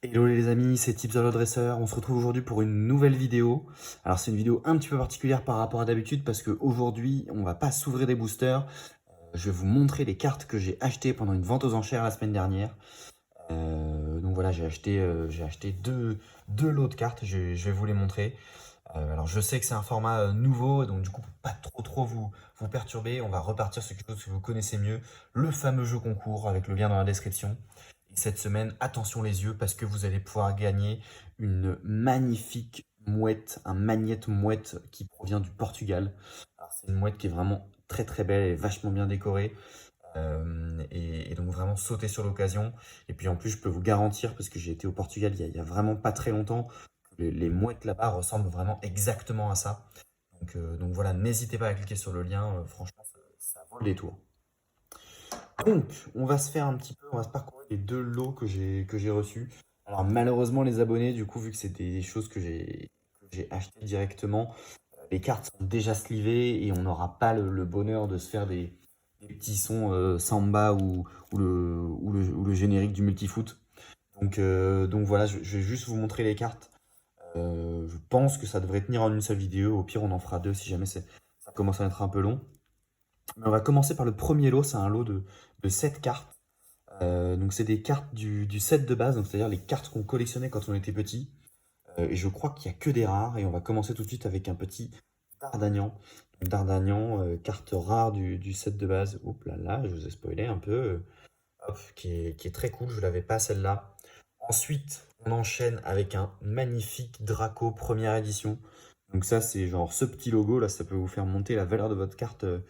Hello les amis, c'est Tips the Dresseur. On se retrouve aujourd'hui pour une nouvelle vidéo. Alors c'est une vidéo un petit peu particulière par rapport à d'habitude parce qu'aujourd'hui on va pas s'ouvrir des boosters. Je vais vous montrer les cartes que j'ai achetées pendant une vente aux enchères la semaine dernière. Donc voilà, j'ai acheté deux lots de cartes, je vais vous les montrer. Alors je sais que c'est un format nouveau, donc du coup pour pas trop vous perturber, on va repartir sur quelque chose que vous connaissez mieux, le fameux jeu concours avec le lien dans la description. Et cette semaine, attention les yeux parce que vous allez pouvoir gagner une magnifique mouette, un magnète mouette qui provient du Portugal. Alors c'est une mouette qui est vraiment très belle et vachement bien décorée. Et donc vraiment sauter sur l'occasion. Et puis en plus, je peux vous garantir, parce que j'ai été au Portugal il y a vraiment pas très longtemps, que les mouettes là-bas ressemblent vraiment exactement à ça. Donc voilà, n'hésitez pas à cliquer sur le lien, franchement, ça vaut le détour. Donc, on va se faire un petit peu, on va se parcourir les deux lots que j'ai reçus. Alors malheureusement, les abonnés, du coup, vu que c'est des choses que j'ai achetées directement, les cartes sont déjà slivées et on n'aura pas le bonheur de se faire des petits sons samba ou le générique du multifoot. Donc voilà, je vais juste vous montrer les cartes. Je pense que ça devrait tenir en une seule vidéo. Au pire, on en fera deux si jamais ça commence à être un peu long. Mais on va commencer par le premier lot. C'est un lot de 7 cartes. Donc c'est des cartes du set de base, donc c'est-à-dire les cartes qu'on collectionnait quand on était petit. Et je crois qu'il n'y a que des rares. Et on va commencer tout de suite avec un petit Dardagnan. Donc, Dardagnan, carte rare du set de base. Oups là là, je vous ai spoilé un peu. Hop, qui est très cool, je ne l'avais pas celle-là. Ensuite, on enchaîne avec un magnifique Draco première édition. Donc ça, c'est genre ce petit logo là, ça peut vous faire monter la valeur de votre carte de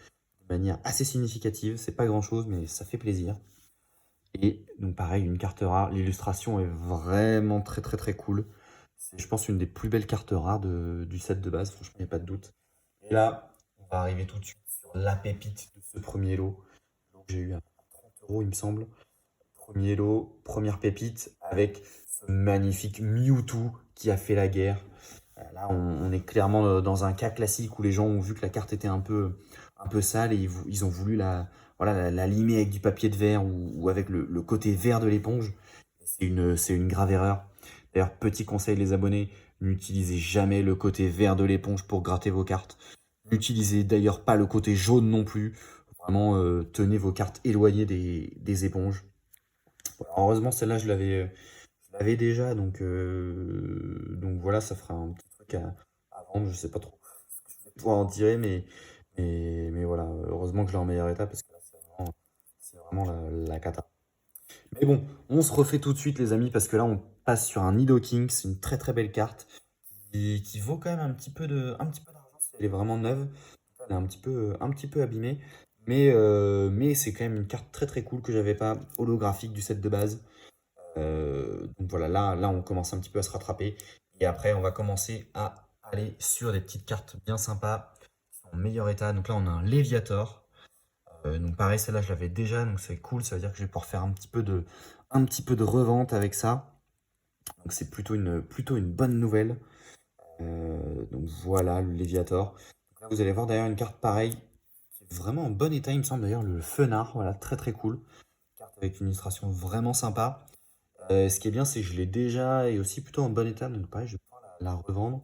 manière assez significative. C'est pas grand-chose, mais ça fait plaisir. Et donc pareil, une carte rare. L'illustration est vraiment très cool. C'est, je pense, une des plus belles cartes rares du set de base, franchement, il n'y a pas de doute. Et là, on va arriver tout de suite sur la pépite de ce premier lot. Donc j'ai eu à 30 euros, il me semble. Premier lot, première pépite, avec ce magnifique Mewtwo qui a fait la guerre. Là, on est clairement dans un cas classique où les gens ont vu que la carte était un peu sale et ils ont voulu voilà, la limer avec du papier de verre ou avec le côté vert de l'éponge. C'est une grave erreur. D'ailleurs, petit conseil les abonnés, n'utilisez jamais le côté vert de l'éponge pour gratter vos cartes. N'utilisez d'ailleurs pas le côté jaune non plus. Vraiment, tenez vos cartes éloignées des éponges. Voilà, heureusement, celle-là, je l'avais déjà, donc voilà, ça fera un petit truc à vendre. Je sais pas trop ce que je vais pouvoir en tirer, mais voilà, heureusement que je l'ai en meilleur état parce que là, c'est vraiment la cata. Mais bon, on se refait tout de suite, les amis, parce que là, on passe sur un Nidoking. C'est une très belle carte qui vaut quand même un petit peu d'argent si elle est vraiment neuve. Elle est un petit peu abîmée, mais c'est quand même une carte très cool que j'avais pas holographique du set de base. Donc voilà, là, on commence un petit peu à se rattraper. Et après, on va commencer à aller sur des petites cartes bien sympas, qui sont en meilleur état. Donc là, on a un Léviator. Donc pareil, celle-là, je l'avais déjà, donc c'est cool. Ça veut dire que je vais pouvoir faire un petit peu de revente avec ça. Donc c'est plutôt une bonne nouvelle. Donc voilà, le Léviator. Donc là, vous allez voir d'ailleurs une carte pareille, qui est vraiment en bon état, il me semble d'ailleurs, le Fenard. Voilà, très cool. Carte avec une illustration vraiment sympa. Ce qui est bien, c'est que je l'ai déjà et aussi plutôt en bon état, donc pareil, je vais pouvoir la revendre.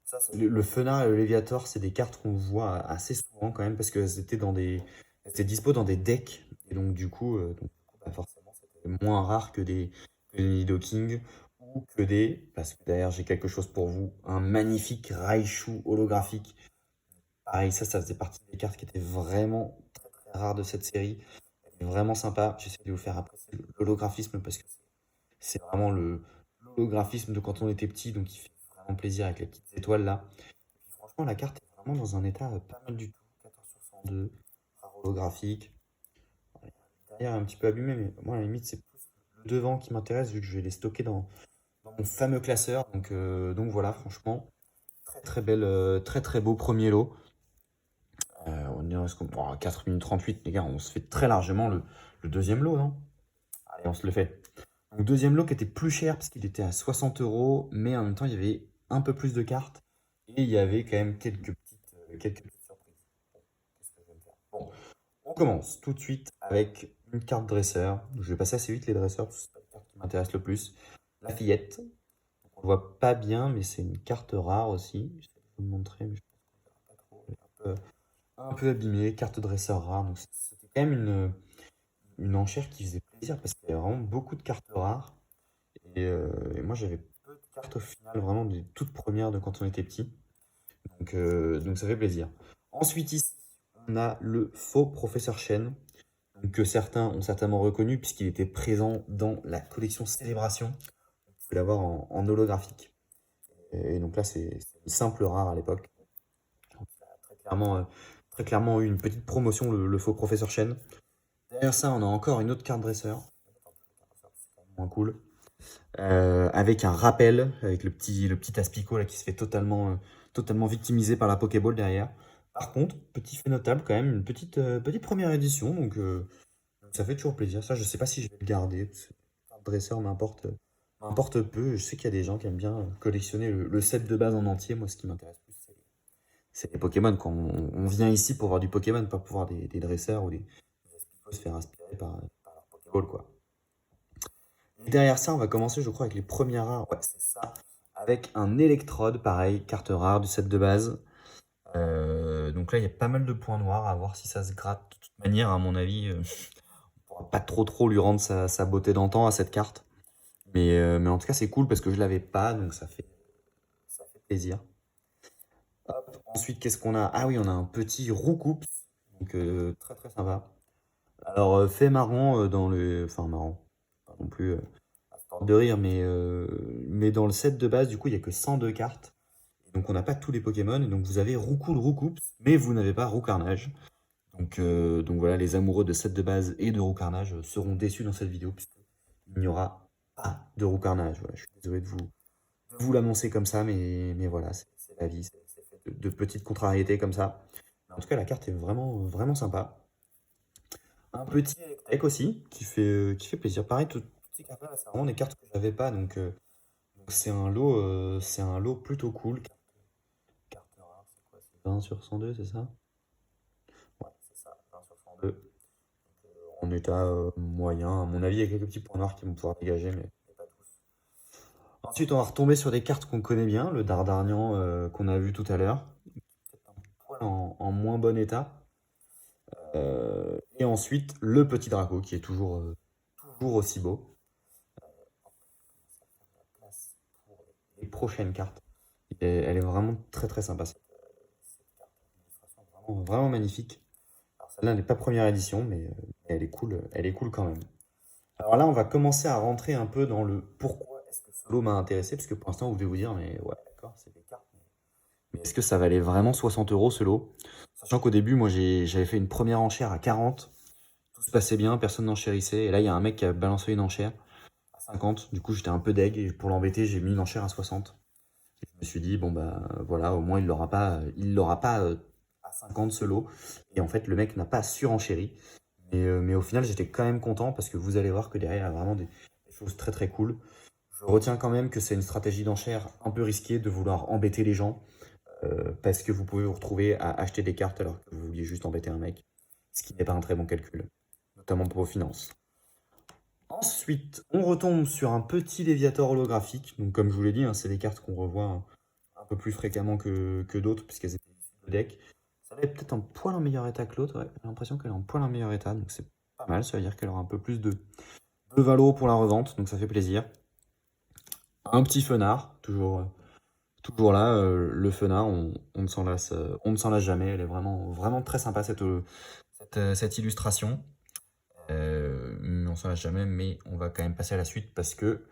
Ça, le Fenard et le Léviator, c'est des cartes qu'on voit assez souvent quand même parce que c'était dispo dans des decks et donc du coup, bah, forcément, c'était moins rare que des Nidoking ou parce que derrière j'ai quelque chose pour vous, un magnifique Raichu holographique. Pareil, ça faisait partie des cartes qui étaient vraiment très rares de cette série. Elle est vraiment sympa. J'essaie de vous faire apprécier l'holographisme parce que c'est vraiment l'holographisme de quand on était petit, donc il fait vraiment plaisir avec les petites étoiles là. Et puis franchement, la carte est vraiment dans un état pas mal du tout. 14 sur 102, rare holographique. Derrière, un petit peu abîmé, mais moi, à la limite, c'est plus le devant qui m'intéresse vu que je vais les stocker dans mon fameux classeur. Donc voilà, franchement, très belle, très beau premier lot. On est à 4 minutes 38, les gars, on se fait très largement le deuxième lot, non? Allez, on se le fait. Donc, deuxième lot qui était plus cher parce qu'il était à 60 euros, mais en même temps, il y avait un peu plus de cartes et il y avait quand même quelques petites surprises. Bon, qu'est-ce que je vais me faire? Bon, on commence tout de suite avec une carte dresseur. Je vais passer assez vite les dresseurs parce que c'est pas la carte qui m'intéresse le plus. La Fillette. On ne voit pas bien, mais c'est une carte rare aussi. Je vais vous le montrer, mais je pense qu'on verra pas trop. Elle est un peu abîmée, carte dresseur rare. Donc c'était quand même une enchère qui faisait plaisir parce qu'il y avait vraiment beaucoup de cartes rares. Et moi, j'avais peu de cartes au final, vraiment des toutes premières de quand on était petit. Donc ça fait plaisir. Ensuite, ici, on a le faux professeur Chen, donc, que certains ont certainement reconnu puisqu'il était présent dans la collection Célébration. Vous pouvez l'avoir en holographique. Et donc là, c'est une simple rare à l'époque. Donc, il a très clairement eu une petite promotion, le faux professeur Chen. Derrière ça, on a encore une autre carte dresseur. C'est moins cool. Avec un rappel, avec le petit Aspico là, qui se fait totalement victimisé par la Pokéball derrière. Par contre, petit fait notable quand même, une petite première édition, donc ça fait toujours plaisir. Ça, je sais pas si je vais le garder, parce que le dresseur m'importe peu. Je sais qu'il y a des gens qui aiment bien collectionner le set de base en entier. Moi, ce qui m'intéresse plus, c'est les Pokémon. Quand on vient ici pour voir du Pokémon, pas pour voir des dresseurs ou des Aspicos se faire aspirer par leur Pokéball, quoi. Et derrière ça, on va commencer, je crois, avec les premières rares. Ouais, c'est ça. Avec un électrode, pareil, carte rare du set de base. Donc là, il y a pas mal de points noirs à voir si ça se gratte. De toute manière, à mon avis, on pourra pas trop lui rendre sa beauté d'antan à cette carte. Mais en tout cas, c'est cool parce que je l'avais pas, donc ça fait plaisir. Hop. Ensuite, qu'est-ce qu'on a? Ah oui, on a un petit Roucoups, donc très sympa. Alors, fait marrant dans le. Enfin, marrant, pas non plus à se tordre de rire, mais dans le set de base, du coup, il n'y a que 102 cartes. Donc, on n'a pas tous les Pokémon, et donc vous avez Roucou de Roucoups, mais vous n'avez pas Roucarnage. Donc voilà, les amoureux de set de base et de Roucarnage seront déçus dans cette vidéo, puisqu'il n'y aura pas de Roucarnage. Voilà, je suis désolé de vous l'annoncer comme ça, mais voilà, c'est la vie, c'est fait de petites contrariétés comme ça. Mais en tout cas, la carte est vraiment sympa. Un petit deck aussi, qui fait plaisir. Pareil, toutes ces cartes-là, c'est vraiment des cartes que j'avais pas, donc c'est un lot plutôt cool. Carte rare, c'est quoi? C'est 20 sur 102, c'est ça? Ouais, c'est ça, 20 sur 102. Donc, en état moyen, à mon avis, il y a quelques petits points noirs qui vont pouvoir dégager, mais pas tous. Ensuite, on va retomber sur des cartes qu'on connaît bien, le Dardarnian qu'on a vu tout à l'heure, peut-être un poil en moins bon état. Et ensuite, le petit Draco, qui est toujours aussi beau. Place pour les prochaines cartes. Et elle est vraiment très sympa, cette carte. Illustration vraiment magnifique. Alors celle-là n'est pas première édition, mais elle est cool quand même. Alors là, on va commencer à rentrer un peu dans le pourquoi est-ce que ce lot m'a intéressé, parce que pour l'instant, vous devez vous dire, mais ouais, d'accord, c'est des cartes, mais est-ce que ça valait vraiment 60 € ce lot? Sachant qu'au début, moi, j'avais fait une première enchère à 40, tout se passait bien, personne n'enchérissait, et là, il y a un mec qui a balancé une enchère à 50, du coup, j'étais un peu deg, et pour l'embêter, j'ai mis une enchère à 60. Et je me suis dit, bon, bah voilà, au moins, il l'aura pas à 50 ce lot, et en fait, le mec n'a pas surenchéri. Mais au final, j'étais quand même content parce que vous allez voir que derrière, il y a vraiment des choses très cool. Je retiens quand même que c'est une stratégie d'enchère un peu risquée de vouloir embêter les gens parce que vous pouvez vous retrouver à acheter des cartes alors que vous vouliez juste embêter un mec, ce qui n'est pas un très bon calcul, notamment pour vos finances. Ensuite, on retombe sur un petit Léviator holographique. Donc, comme je vous l'ai dit, hein, c'est des cartes qu'on revoit un peu plus fréquemment que d'autres puisqu'elles étaient issues de deck. Ça va être peut-être un poil en meilleur état que l'autre, ouais. J'ai l'impression qu'elle est en poil en meilleur état, donc c'est pas mal, ça veut dire qu'elle aura un peu plus de valo pour la revente, donc ça fait plaisir. Un petit fenard, toujours là, le fenard, on ne s'en lasse jamais, elle est vraiment très sympa cette illustration. Mais on s'en lasse jamais, mais on va quand même passer à la suite parce que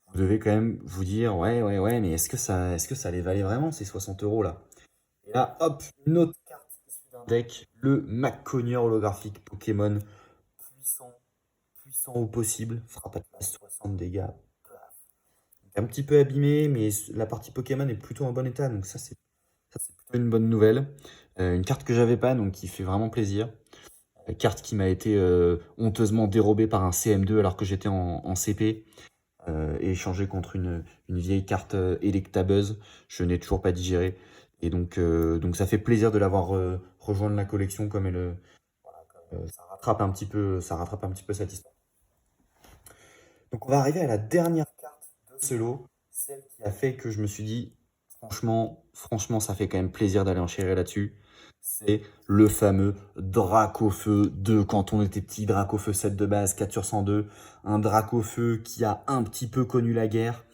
vous devez quand même vous dire, ouais, mais est-ce que ça les valait vraiment ces 60 € là? Et là, hop, une autre carte issue d'un deck, le McConnier holographique Pokémon, puissant au possible, frappe à 60 dégâts. Un petit peu abîmé, mais la partie Pokémon est plutôt en bon état, donc ça c'est plutôt une bonne nouvelle. Une carte que j'avais pas, donc qui fait vraiment plaisir. Carte qui m'a été honteusement dérobée par un CM2 alors que j'étais en CP et échangée contre une vieille carte Electabuzz. Je n'ai toujours pas digéré. Et donc ça fait plaisir de l'avoir rejoindre la collection comme voilà, ça rattrape un petit peu cette histoire. Donc on va arriver à la dernière carte ce lot, celle qui a fait que je me suis dit, franchement, ça fait quand même plaisir d'aller enchérir là-dessus. C'est le fameux Dracofeu 2 quand on était petit, Dracofeu 7 de base, 4 sur 102. Un Dracofeu qui a un petit peu connu la guerre,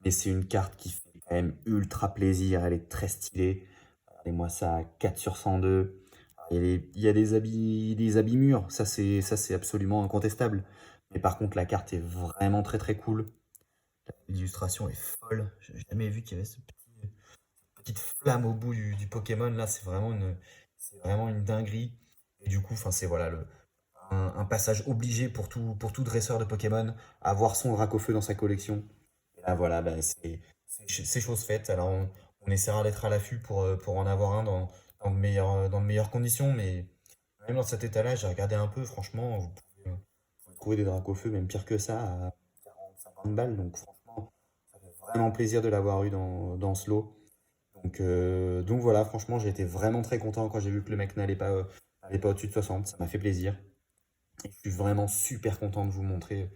mais c'est une carte qui fait quand même ultra plaisir, elle est très stylée. Regardez-moi ça, 4 sur 102. Il y a des habits mûrs, ça c'est absolument incontestable. Mais par contre, la carte est vraiment très cool. L'illustration est folle. J'ai jamais vu qu'il y avait cette petite flamme au bout du Pokémon. Là, c'est vraiment une dinguerie. Et du coup, enfin, c'est voilà un passage obligé pour tout dresseur de Pokémon, avoir son Dracofeu dans sa collection. Et là, voilà, bah, c'est chose faite. Alors, on essaiera d'être à l'affût pour en avoir un dans de meilleures conditions. Mais même dans cet état-là, j'ai regardé un peu. Franchement, vous pouvez trouver des Dracofeu, même pire que ça, à 40-50 balles. Donc, franchement, ça fait vraiment plaisir de l'avoir eu dans ce lot. Donc voilà, franchement, j'ai été vraiment très content quand j'ai vu que le mec n'allait pas au-dessus de 60. Ça m'a fait plaisir. Et je suis vraiment super content de vous montrer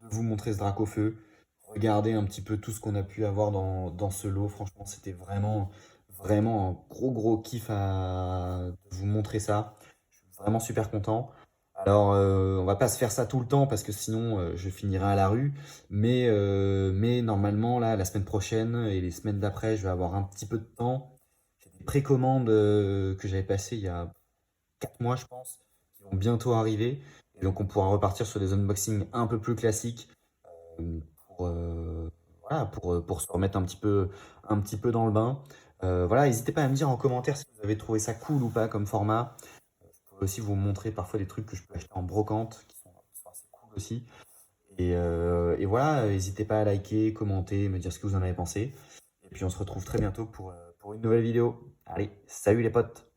ce Dracofeu. Regardez un petit peu tout ce qu'on a pu avoir dans ce lot. Franchement, c'était vraiment un gros kiff de vous montrer ça. Je suis vraiment super content. Alors, on va pas se faire ça tout le temps parce que sinon, je finirai à la rue. Mais normalement, là, la semaine prochaine et les semaines d'après, je vais avoir un petit peu de temps. J'ai des précommandes que j'avais passées il y a 4 mois, je pense, qui vont bientôt arriver. Et donc, on pourra repartir sur des unboxings un peu plus classiques euh, pour, voilà, pour se remettre un petit peu dans le bain. Voilà, n'hésitez pas à me dire en commentaire si vous avez trouvé ça cool ou pas comme format. Je peux aussi vous montrer parfois des trucs que je peux acheter en brocante qui sont assez cool aussi. Et voilà, n'hésitez pas à liker, commenter, me dire ce que vous en avez pensé. Et puis on se retrouve très bientôt pour une nouvelle vidéo. Allez, salut les potes!